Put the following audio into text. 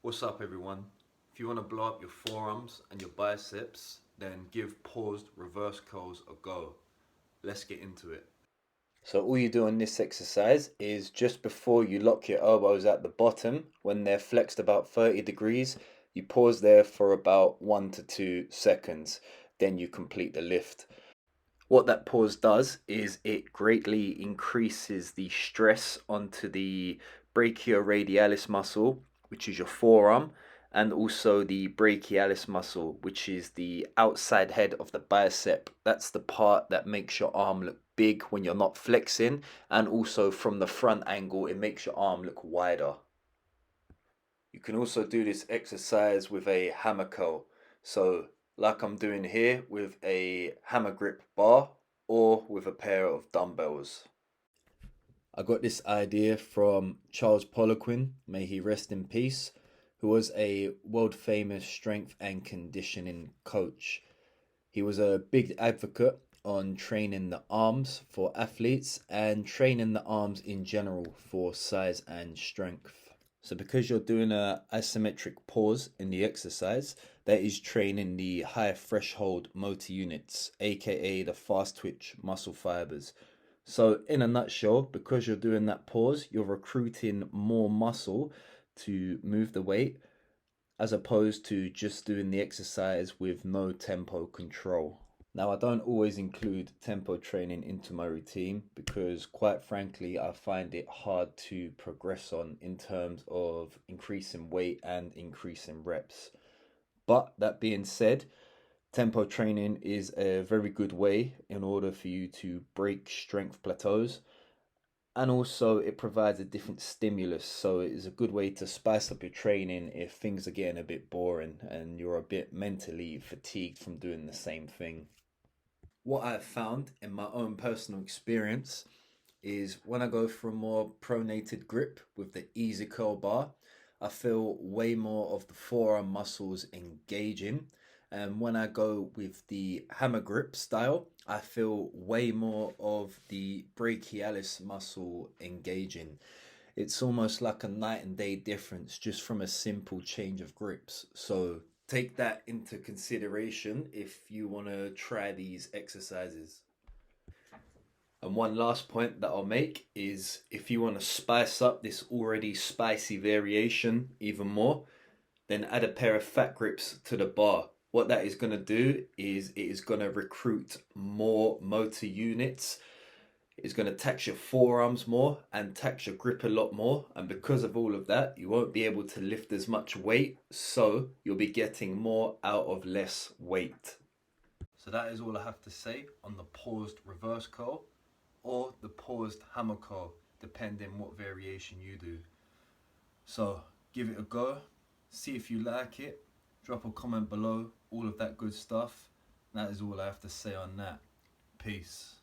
What's up, everyone? If you want to blow up your forearms and your biceps, then give paused reverse curls a go. Let's get into it. So all you do on this exercise is just before you lock your elbows at the bottom, when they're flexed about 30 degrees, you pause there for about 1 to 2 seconds. Then you complete the lift. What that pause does is it greatly increases the stress onto the brachioradialis muscle, which is your forearm, and also the brachialis muscle, which is the outside head of the bicep. That's the part that makes your arm look big when you're not flexing, and also from the front angle, it makes your arm look wider. You can also do this exercise with a hammer curl. So, like I'm doing here with a hammer grip bar or with a pair of dumbbells. I got this idea from Charles Poliquin, may he rest in peace, who was a world famous strength and conditioning coach. He was a big advocate on training the arms for athletes and training the arms in general for size and strength. So because you're doing a isometric pause in the exercise, that is training the high threshold motor units, aka the fast twitch muscle fibers. So in a nutshell, because you're doing that pause, you're recruiting more muscle to move the weight as opposed to just doing the exercise with no tempo control. Now, I don't always include tempo training into my routine because, quite frankly, I find it hard to progress on in terms of increasing weight and increasing reps. But that being said, tempo training is a very good way in order for you to break strength plateaus, and also it provides a different stimulus, so it is a good way to spice up your training if things are getting a bit boring and you're a bit mentally fatigued from doing the same thing. What I've found in my own personal experience is when I go for a more pronated grip with the easy curl bar, I feel way more of the forearm muscles engaging. And when I go with the hammer grip style, I feel way more of the brachialis muscle engaging. It's almost like a night and day difference just from a simple change of grips. So take that into consideration if you want to try these exercises. And one last point that I'll make is if you want to spice up this already spicy variation even more, then add a pair of fat grips to the bar. What that is going to do is it is going to recruit more motor units. It's going to tax your forearms more and tax your grip a lot more. And because of all of that, you won't be able to lift as much weight. So you'll be getting more out of less weight. So that is all I have to say on the paused reverse curl or the paused hammer curl, depending what variation you do. So give it a go, see if you like it, drop a comment below, all of that good stuff. That is all I have to say on that. Peace.